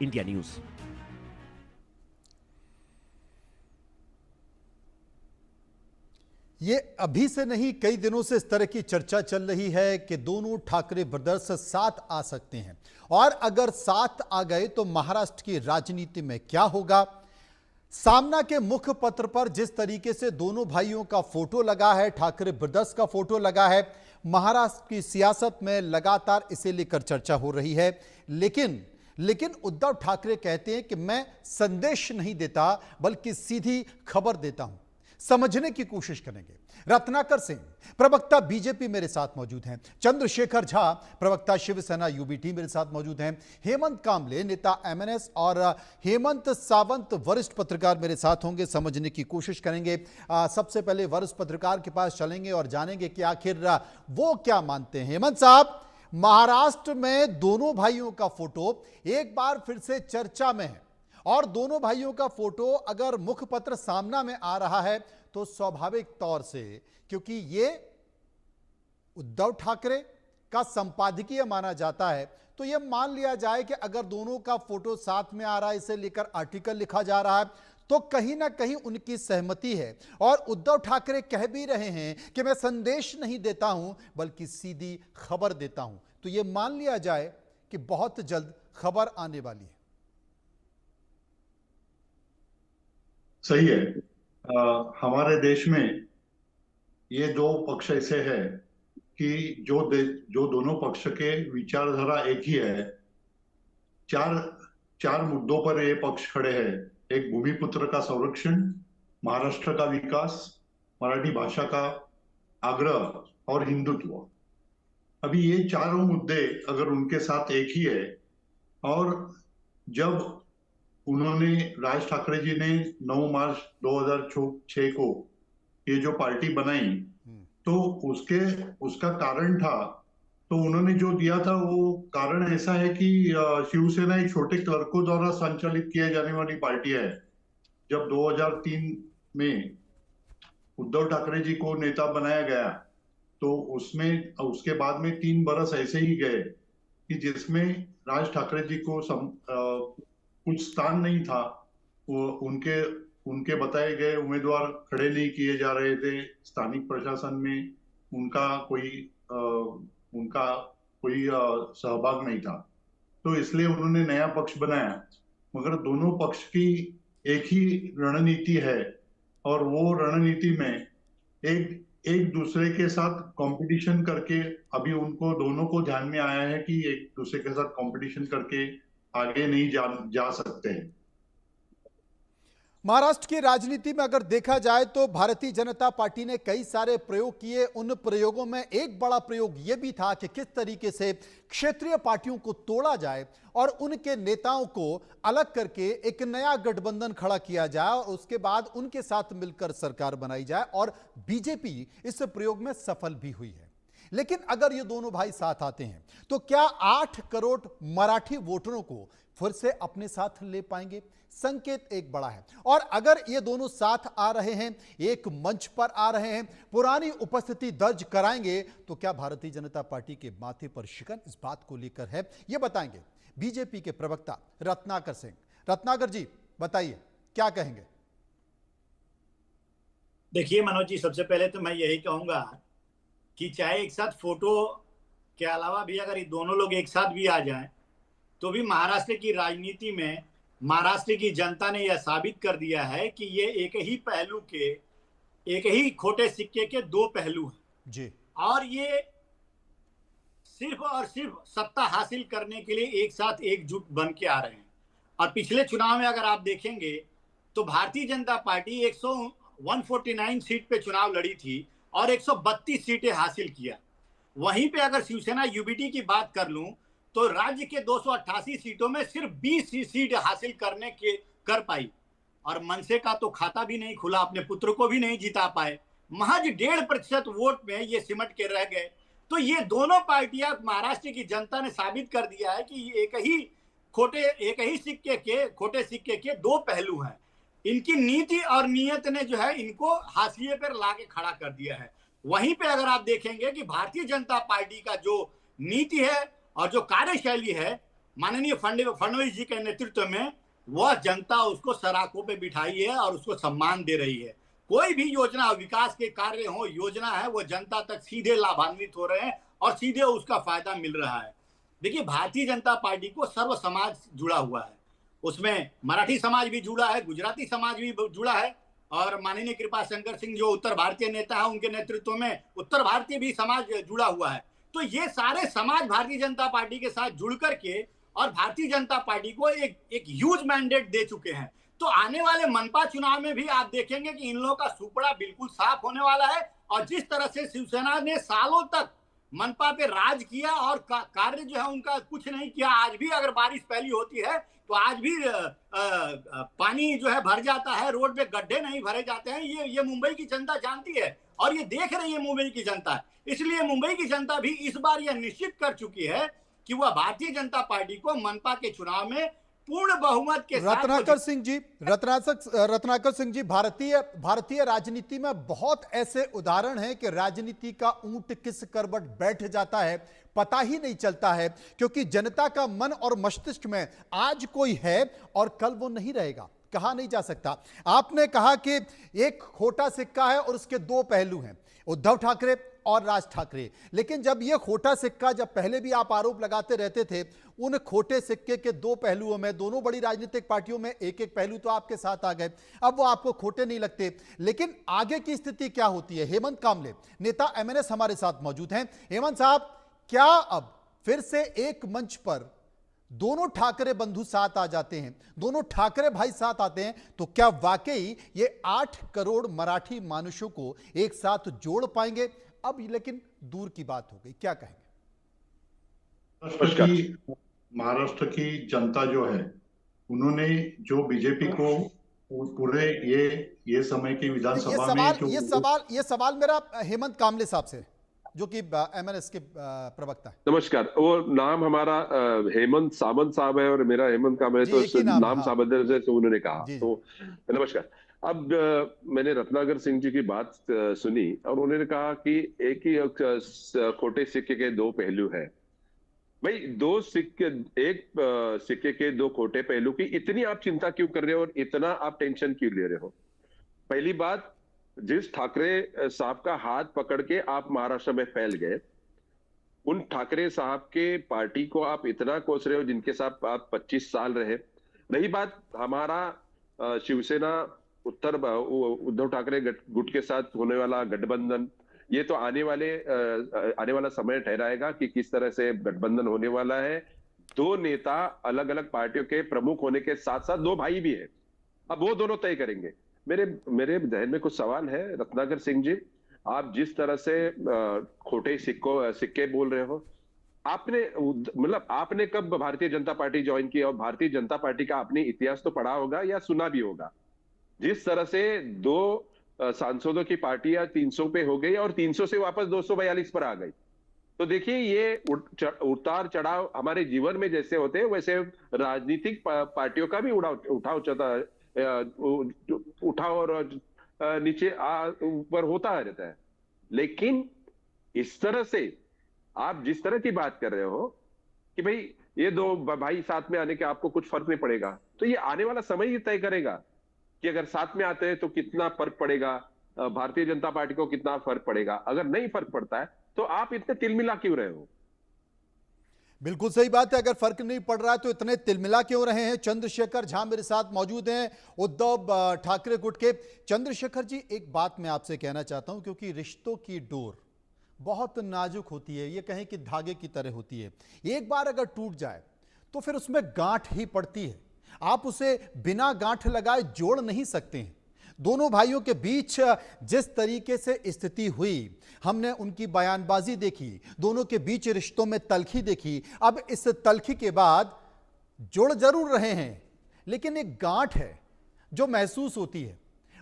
India news. ये अभी से नहीं, कई दिनों से इस तरह की चर्चा चल रही है कि दोनों ठाकरे ब्रदर्स साथ आ सकते हैं, और अगर साथ आ गए तो महाराष्ट्र की राजनीति में क्या होगा। सामना के मुख्य पत्र पर जिस तरीके से दोनों भाइयों का फोटो लगा है, ठाकरे ब्रदर्स का फोटो लगा है, महाराष्ट्र की सियासत में लगातार इसे लेकर चर्चा हो रही है। लेकिन उद्धव ठाकरे कहते हैं कि मैं संदेश नहीं देता बल्कि सीधी खबर देता हूं। समझने की कोशिश करेंगे। रत्नाकर सिंह प्रवक्ता बीजेपी मेरे साथ मौजूद हैं, चंद्रशेखर झा प्रवक्ता शिवसेना यूबीटी मेरे साथ मौजूद हैं, हेमंत कामले नेता एमएनएस और हेमंत सावंत वरिष्ठ पत्रकार मेरे साथ होंगे। समझने की कोशिश करेंगे। सबसे पहले वरिष्ठ पत्रकार के पास चलेंगे और जानेंगे कि आखिर वो क्या मानते हैं। हेमंत साहब, महाराष्ट्र में दोनों भाइयों का फोटो एक बार फिर से चर्चा में है, और दोनों भाइयों का फोटो अगर मुखपत्र सामना में आ रहा है तो स्वाभाविक तौर से, क्योंकि ये उद्धव ठाकरे का संपादकीय माना जाता है, तो यह मान लिया जाए कि अगर दोनों का फोटो साथ में आ रहा है, इसे लेकर आर्टिकल लिखा जा रहा है, तो कहीं ना कहीं उनकी सहमति है। और उद्धव ठाकरे कह भी रहे हैं कि मैं संदेश नहीं देता हूं बल्कि सीधी खबर देता हूं, तो यह मान लिया जाए कि बहुत जल्द खबर आने वाली है। सही है। हमारे देश में ये दो पक्ष ऐसे हैं कि जो दोनों पक्ष के विचारधारा एक ही है। चार मुद्दों पर ये पक्ष खड़े हैं। एक भूमिपुत्र का संरक्षण, महाराष्ट्र का विकास, मराठी भाषा का आग्रह और हिंदुत्व। अभी ये चारों मुद्दे अगर उनके साथ एक ही है, और जब उन्होंने राज ठाकरे जी ने 9 मार्च 2006 को ये जो पार्टी बनाई, तो उसका कारण था, तो उन्होंने जो दिया था वो कारण ऐसा है कि शिवसेना एक छोटे क्लर्कों द्वारा संचालित किए जाने वाली पार्टी है। जब 2003 में उद्धव ठाकरे जी को नेता बनाया गया, तो उसके बाद में 3 बरस ऐसे ही गए कि जिसमें राज ठाकरे जी को कुछ स्थान नहीं था। वो उनके बताए गए उम्मीदवार खड़े नहीं किए जा रहे थे। स्थानिक प्रशासन में उनका कोई सहभाग नहीं था, तो इसलिए उन्होंने नया पक्ष बनाया। मगर दोनों पक्ष की एक ही रणनीति है, और वो रणनीति में एक दूसरे के साथ कंपटीशन करके, अभी उनको दोनों को ध्यान में आया है कि एक दूसरे के साथ कंपटीशन करके आगे नहीं जा सकते हैं। महाराष्ट्र की राजनीति में अगर देखा जाए तो भारतीय जनता पार्टी ने कई सारे प्रयोग किए। उन प्रयोगों में एक बड़ा प्रयोग यह भी था कि किस तरीके से क्षेत्रीय पार्टियों को तोड़ा जाए और उनके नेताओं को अलग करके एक नया गठबंधन खड़ा किया जाए, और उसके बाद उनके साथ मिलकर सरकार बनाई जाए, और बीजेपी इस प्रयोग में सफल भी हुई है। लेकिन अगर ये दोनों भाई साथ आते हैं तो क्या 8 करोड़ मराठी वोटरों को फिर से अपने साथ ले पाएंगे? संकेत एक बड़ा है। और अगर ये दोनों साथ आ रहे हैं, एक मंच पर आ रहे हैं, पुरानी उपस्थिति दर्ज कराएंगे, तो क्या भारतीय जनता पार्टी के माथे पर शिकन? इस बात को लेकर है, ये बताएंगे बीजेपी के प्रवक्ता रत्नाकर सिंह। रत्नाकर जी, बताइए क्या कहेंगे? देखिए मनोज जी, सबसे पहले तो मैं यही कहूंगा कि चाहे एक साथ फोटो के अलावा भी अगर ये दोनों लोग एक साथ भी आ जाएं, तो भी महाराष्ट्र की राजनीति में महाराष्ट्र की जनता ने यह साबित कर दिया है कि ये एक ही खोटे सिक्के के दो पहलू हैं जी। और ये सिर्फ और सिर्फ सत्ता हासिल करने के लिए एक साथ एकजुट बन के आ रहे हैं। और पिछले चुनाव में अगर आप देखेंगे तो भारतीय जनता पार्टी 149 सीट पे चुनाव लड़ी थी और 132 सीटें हासिल किया। वहीं पे अगर शिवसेना यूबीटी की बात कर लूं तो राज्य के 288 सीटों में सिर्फ 20 सीट हासिल कर पाई, और मनसे का तो खाता भी नहीं खुला, अपने पुत्र को भी नहीं जिता पाए। महज 1.5% वोट में ये सिमट के रह गए। तो ये दोनों पार्टियां महाराष्ट्र की जनता ने साबित कर दिया है कि एक ही खोटे सिक्के के दो पहलू हैं। इनकी नीति और नीयत ने जो है इनको हाशिए पर लाके खड़ा कर दिया है। वहीं पे अगर आप देखेंगे कि भारतीय जनता पार्टी का जो नीति है और जो कार्यशैली है माननीय फडणवीस जी के नेतृत्व में वह जनता उसको सराखों पे बिठाई है और उसको सम्मान दे रही है। कोई भी योजना, विकास के कार्य हो, योजना है, वो जनता तक सीधे लाभान्वित हो रहे हैं और सीधे उसका फायदा मिल रहा है। देखिए, भारतीय जनता पार्टी को सर्व समाज जुड़ा हुआ है, उसमें मराठी समाज भी जुड़ा है, गुजराती समाज भी जुड़ा है और माननीय कृपा शंकर सिंह जो उत्तर भारतीय नेता है, उनके नेतृत्व में उत्तर भारतीय भी समाज जुड़ा हुआ है। तो ये सारे समाज भारतीय जनता पार्टी के साथ जुड़ करके और भारतीय जनता पार्टी को एक ह्यूज मैंडेट दे चुके हैं। तो आने वाले मनपा चुनाव में भी आप देखेंगे कि इन लोगों का सुपड़ा बिल्कुल साफ होने वाला है। और जिस तरह से शिवसेना ने सालों तक मनपा पे राज किया और कार्य जो है उनका कुछ नहीं किया, आज भी अगर बारिश पहली होती है तो आज भी पानी जो है भर जाता है, रोड पे गड्ढे नहीं भरे जाते हैं। ये मुंबई की जनता जानती है और ये देख रही है मुंबई की जनता। इसलिए मुंबई की जनता भी इस बार यह निश्चित कर चुकी है कि वह भारतीय जनता पार्टी को मनपा के चुनाव में पूर्ण बहुमत के साथ। रत्नाकर सिंह जी, भारतीय राजनीति में बहुत ऐसे उदाहरण हैं कि राजनीति का ऊंट किस करवट बैठ जाता है पता ही नहीं चलता है, क्योंकि जनता का मन और मस्तिष्क में आज कोई है और कल वो नहीं रहेगा, कहा नहीं जा सकता। आपने कहा कि एक खोटा सिक्का है और उसके दो पहलू हैं, उद्धव ठाकरे और राज ठाकरे। लेकिन जब ये खोटा सिक्का, जब पहले भी आप आरोप लगाते रहते थे, उन खोटे सिक्के के दो पहलुओं में दोनों बड़ी राजनीतिक पार्टियों में एक एक पहलू तो आपके साथ आ गए, अब वो आपको खोटे नहीं लगते। लेकिन आगे की स्थिति क्या होती है? हेमंत कामले, नेता एमएनएस, हमारे साथ मौजूद हैं। हेमंत साहब, क्या अब फिर से एक मंच पर दोनों ठाकरे बंधु साथ आ जाते हैं, दोनों ठाकरे भाई साथ आते हैं, तो क्या वाकई ये 8 करोड़ मराठी मानुषों को एक साथ जोड़ पाएंगे? अब लेकिन दूर की बात हो गई, क्या कहेंगे? महाराष्ट्र की जनता जो है, उन्होंने जो बीजेपी को पूरे ये समय की विधानसभा में ये सवाल मेरा हेमंत कामले साहब से, जो कि एमएनएस के प्रवक्ता है। नमस्कार। वो नाम हमारा हेमंत सामंत साहब है और मेरा हेमंत कामले, तो नाम सामंत से उन्होंने कहा, तो नमस्कार। अब मैंने रत्नाकर सिंह जी की बात सुनी और उन्होंने कहा कि एक ही खोटे सिक्के के दो पहलू है। भाई, एक सिक्के के दो खोटे पहलू की इतनी आप चिंता क्यों कर रहे हो और इतना आप टेंशन क्यों ले रहे हो? पहली बात, जिस ठाकरे साहब का हाथ पकड़ के आप महाराष्ट्र में फैल गए, उन ठाकरे साहब के पार्टी को आप इतना कोस रहे हो जिनके साथ आप 25 साल रहे। रही बात हमारा शिवसेना उद्धव ठाकरे गुट के साथ होने वाला गठबंधन, ये तो आने वाला समय ठहराएगा कि किस तरह से गठबंधन होने वाला है। दो नेता अलग अलग पार्टियों के प्रमुख होने के साथ साथ दो भाई भी है, अब वो दोनों तय करेंगे। मेरे जहन में कुछ सवाल है रत्नाकर सिंह जी, आप जिस तरह से खोटे सिक्के बोल रहे हो, आपने कब भारतीय जनता पार्टी ज्वाइन की और भारतीय जनता पार्टी का आपने इतिहास तो पढ़ा होगा या सुना भी होगा। जिस तरह से दो सांसदों की पार्टियां 300 पे हो गई और 300 से वापस 242 पर आ गई, तो देखिए ये उतार चढ़ाव हमारे जीवन में जैसे होते हैं वैसे राजनीतिक पार्टियों का भी उठाव और नीचे ऊपर होता रहता है। लेकिन इस तरह से आप जिस तरह की बात कर रहे हो कि भाई ये दो भाई साथ में आने के आपको कुछ फर्क नहीं पड़ेगा, तो ये आने वाला समय ही तय करेगा कि अगर साथ में आते हैं तो कितना फर्क पड़ेगा, भारतीय जनता पार्टी को कितना फर्क पड़ेगा। अगर नहीं फर्क पड़ता है तो आप इतने तिलमिला क्यों रहे हो? बिल्कुल सही बात है, अगर फर्क नहीं पड़ रहा है तो इतने तिलमिला क्यों रहे हैं? चंद्रशेखर झा मेरे साथ मौजूद हैं, उद्धव ठाकरे गुट के। चंद्रशेखर जी, एक बात मैं आपसे कहना चाहता हूं, क्योंकि रिश्तों की डोर बहुत नाजुक होती है, ये कहें कि धागे की तरह होती है। एक बार अगर टूट जाए तो फिर उसमें गांठ ही पड़ती है, आप उसे बिना गांठ लगाए जोड़ नहीं सकते हैं। दोनों भाइयों के बीच जिस तरीके से स्थिति हुई, हमने उनकी बयानबाजी देखी, दोनों के बीच रिश्तों में तलखी देखी। अब इस तलखी के बाद जोड़ जरूर रहे हैं, लेकिन एक गांठ है जो महसूस होती है,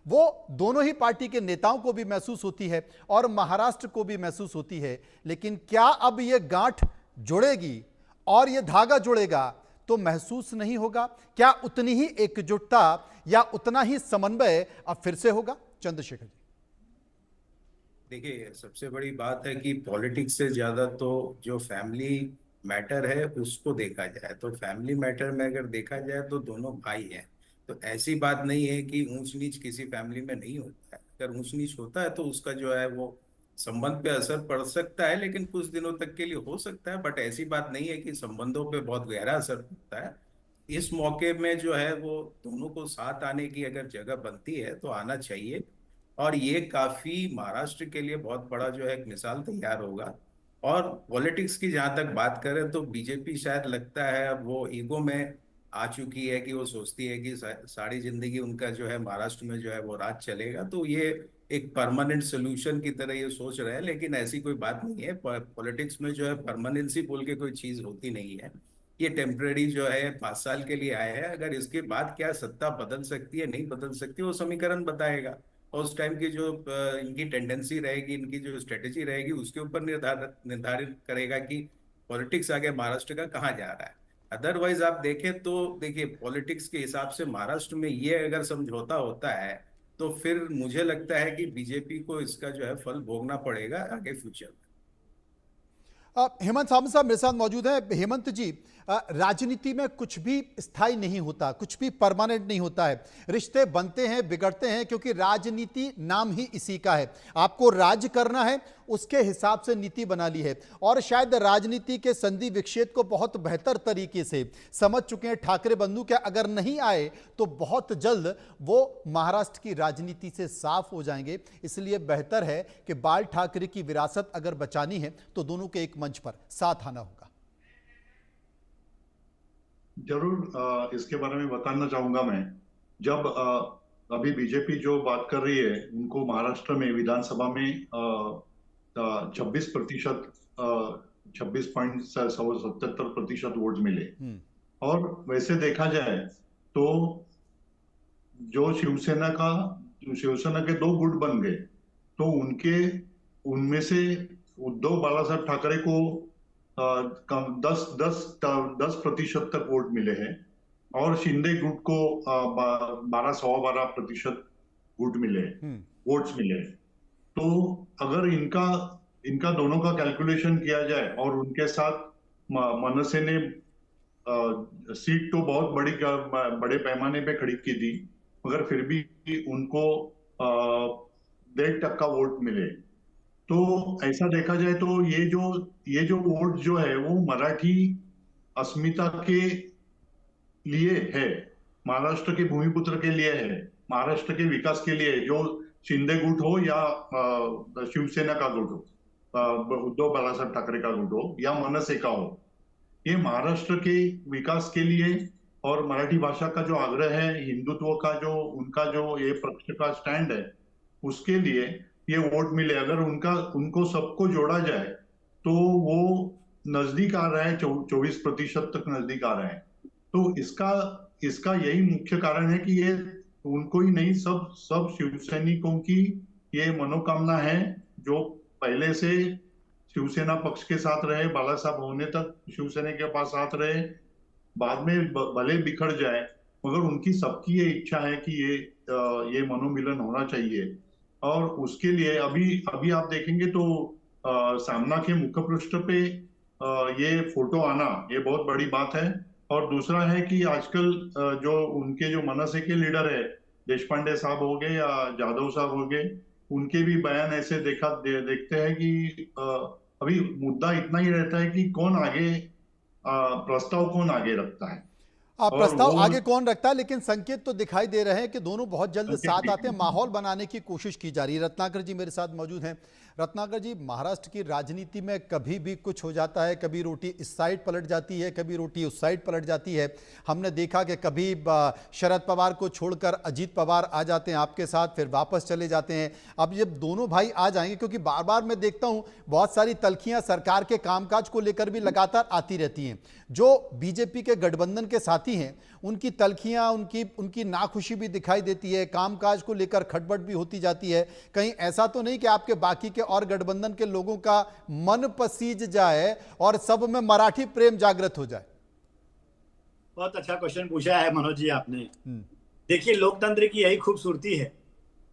वो दोनों ही पार्टी के नेताओं को भी महसूस होती है और महाराष्ट्र को भी महसूस होती है। लेकिन क्या अब ये गांठ जुड़ेगी और ये धागा जुड़ेगा तो महसूस नहीं होगा? क्या उतनी ही एकजुटता या उतना ही समन्वय अब फिर से होगा? चंद्रशेखर जी, देखिए, सबसे बड़ी बात है कि पॉलिटिक्स से ज्यादा तो जो फैमिली मैटर है उसको देखा जाए, तो फैमिली मैटर में अगर देखा जाए तो दोनों भाई हैं। तो ऐसी बात नहीं है कि ऊंच नीच किसी फैमिली में नहीं होता है। अगर ऊंच नीच होता है तो उसका जो है वो संबंध पे असर पड़ सकता है, लेकिन कुछ दिनों तक के लिए हो सकता है। बट ऐसी बात नहीं है कि संबंधों पे बहुत गहरा असर पड़ता है। इस मौके में जो है वो दोनों को साथ आने की अगर जगह बनती है तो आना चाहिए। और ये काफी महाराष्ट्र के लिए बहुत बड़ा जो है एक मिसाल तैयार होगा। और पॉलिटिक्स की जहां तक बात करें तो बीजेपी शायद लगता है अब वो ईगो में आ चुकी है कि वो सोचती है कि सारी जिंदगी उनका जो है महाराष्ट्र में जो है वो राज चलेगा। तो ये एक परमानेंट सोल्यूशन की तरह ये सोच रहे हैं, लेकिन ऐसी कोई बात नहीं है। पॉलिटिक्स में जो है परमानेंसी बोल के कोई चीज होती नहीं है। ये टेम्परेरी जो है 5 साल के लिए आया है। अगर इसके बाद क्या सत्ता बदल सकती है नहीं बदल सकती वो समीकरण बताएगा। और उस टाइम की जो इनकी टेंडेंसी रहेगी, इनकी जो स्ट्रेटेजी रहेगी, उसके ऊपर निर्धारित निर्धारित करेगा कि पॉलिटिक्स आगे महाराष्ट्र का कहाँ जा रहा है। अदरवाइज आप देखें तो देखिए पॉलिटिक्स के हिसाब से महाराष्ट्र में ये अगर समझौता होता है तो फिर मुझे लगता है कि बीजेपी को इसका जो है फल भोगना पड़ेगा आगे फ्यूचर में। हेमंत सामंत साहब मेरे साथ मौजूद है। हेमंत जी, राजनीति में कुछ भी स्थायी नहीं होता, कुछ भी परमानेंट नहीं होता है। रिश्ते बनते हैं, बिगड़ते हैं, क्योंकि राजनीति नाम ही इसी का है। आपको राज करना है, उसके हिसाब से नीति बना ली है। और शायद राजनीति के संधि विच्छेद को बहुत बेहतर तरीके से समझ चुके हैं ठाकरे बंधु के। अगर नहीं आए तो बहुत जल्द वो महाराष्ट्र की राजनीति से साफ हो जाएंगे। इसलिए बेहतर है कि बाल ठाकरे की विरासत अगर बचानी है तो दोनों के एक मंच पर साथ आना होगा। जरूर इसके बारे में बताना चाहूंगा मैं। जब अभी बीजेपी जो बात कर रही है, उनको महाराष्ट्र में विधानसभा में 26% 26.77% वोट मिले। और वैसे देखा जाए तो जो शिवसेना के 2 गुट बन गए, तो उनमें से उद्धव बालासाहेब ठाकरे को 10% तक वोट मिले हैं और शिंदे गुट को 12-12.25% वोट मिले। तो अगर इनका दोनों का कैलकुलेशन किया जाए और उनके साथ मनसे ने सीट तो बहुत बड़े पैमाने पे खरीद की थी, मगर फिर भी उनको 1.5% वोट मिले। तो ऐसा देखा जाए तो ये जो वोट जो है वो मराठी अस्मिता के लिए है, महाराष्ट्र के भूमिपुत्र के लिए है, महाराष्ट्र के विकास के लिए, जो शिंदे गुट हो या शिवसेना का गुट हो, उद्धव बालासाहेब ठाकरे का गुट हो या मनसे का हो, ये महाराष्ट्र के विकास के लिए और मराठी भाषा का जो आग्रह है, हिंदुत्व का जो उनका जो ये पक्ष का स्टैंड है, उसके लिए ये वोट मिले। अगर उनको सबको जोड़ा जाए तो वो नजदीक आ रहा है, 24% तक नजदीक आ रहा है। तो इसका यही मुख्य कारण है कि ये उनको ही नहीं, सब शिवसैनिकों की ये मनोकामना है, जो पहले से शिवसेना पक्ष के साथ रहे, बाला साहब होने तक शिवसेना के पास साथ रहे, बाद में भले बिखर जाए, मगर उनकी सबकी ये इच्छा है कि ये मनोमिलन होना चाहिए। और उसके लिए अभी आप देखेंगे तो सामना के मुख्य पृष्ठ पे ये फोटो आना ये बहुत बड़ी बात है। और दूसरा है कि आजकल जो उनके जो मनसे के लीडर है, देशपांडे साहब हो गए या जाधव साहब हो गए, उनके भी बयान ऐसे देखते हैं कि अभी मुद्दा इतना ही रहता है कि प्रस्ताव कौन आगे रखता है। प्रस्ताव आगे कौन रखता है, लेकिन संकेत तो दिखाई दे रहे हैं कि दोनों बहुत जल्द साथ आते हैं। माहौल बनाने की कोशिश की जा रही है। रत्नाकर जी मेरे साथ मौजूद हैं। रत्नाकर जी, महाराष्ट्र की राजनीति में कभी भी कुछ हो जाता है, कभी रोटी इस साइड पलट जाती है, कभी रोटी उस साइड पलट जाती है। हमने देखा कि कभी शरद पवार को छोड़कर अजीत पवार आ जाते हैं आपके साथ, फिर वापस चले जाते हैं। अब जब दोनों भाई आ जाएंगे, क्योंकि बार बार मैं देखता हूं बहुत सारी तल्खियां सरकार के कामकाज को लेकर भी लगातार आती रहती हैं। जो बीजेपी के गठबंधन के साथी हैं उनकी तल्खियां, उनकी नाखुशी भी दिखाई देती है, कामकाज को लेकर खटपट भी होती जाती है। कहीं ऐसा तो नहीं कि आपके बाकी के और गठबंधन के लोगों का मन पसीज जाए और सब में मराठी प्रेम जागृत हो जाए? बहुत अच्छा क्वेश्चन पूछा है मनोज जी आपने। देखिए, लोकतंत्र की यही खूबसूरती है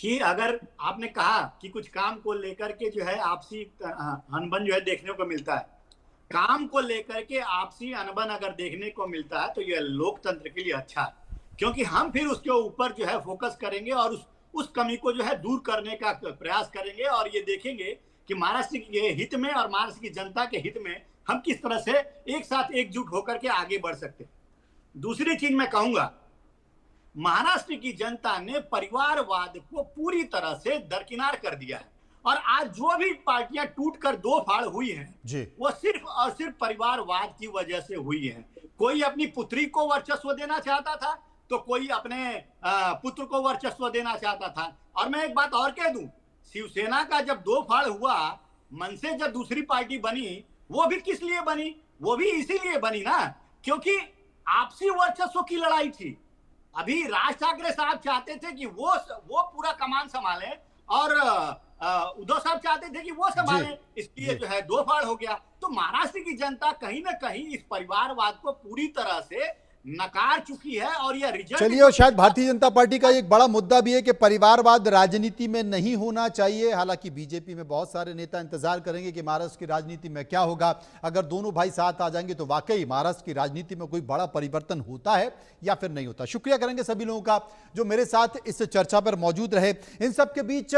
कि अगर आपने कहा कि कुछ काम को लेकर के जो है आपसी अनबन जो है देखने को मिलता है, काम को लेकर के आपसी अनबन अगर देखने को मिलता है तो यह लोकतंत्र के लिए अच्छा है, क्योंकि हम फिर उसके ऊपर जो है फोकस करेंगे और उस कमी को जो है दूर करने का प्रयास करेंगे और ये देखेंगे कि महाराष्ट्र के हित में और महाराष्ट्र की जनता के हित में हम किस तरह से एक साथ एकजुट होकर के आगे बढ़ सकते हैं। दूसरी चीज मैं कहूंगा, महाराष्ट्र की जनता ने परिवारवाद को पूरी तरह से दरकिनार कर दिया है और आज जो भी पार्टियां टूटकर दो फाड़ हुई हैं वो सिर्फ और सिर्फ परिवारवाद की वजह से हुई है। कोई अपनी पुत्री को वर्चस्व देना चाहता था तो कोई अपने पुत्र को वर्चस्व देना चाहता था। और मैं एक बात और कह दूं, शिवसेना का जब दो फाड़ हुआ, मन से जब दूसरी पार्टी बनी, वो भी किस लिए बनी? वो भी इसीलिए बनी ना क्योंकि आपसी वर्चस्व की लड़ाई थी। अभी राज ठाकरे साहब चाहते थे कि वो पूरा कमान संभाले और उद्धव साहब चाहते थे कि वो संभाले, इसलिए जो है दो फाड़ हो गया। तो महाराष्ट्र की जनता कहीं ना कहीं इस परिवारवाद को पूरी तरह से नकार चुकी है और यह रिजल्ट। चलिए, और शायद भारतीय जनता पार्टी का एक बड़ा मुद्दा भी है कि परिवारवाद राजनीति में नहीं होना चाहिए। हालांकि बीजेपी में बहुत सारे नेता इंतजार करेंगे कि महाराष्ट्र की राजनीति में क्या होगा। अगर दोनों भाई साथ आ जाएंगे तो वाकई महाराष्ट्र की राजनीति में कोई बड़ा परिवर्तन होता है या फिर नहीं होता। शुक्रिया करेंगे सभी लोगों का जो मेरे साथ इस चर्चा पर मौजूद रहे। इन सब के बीच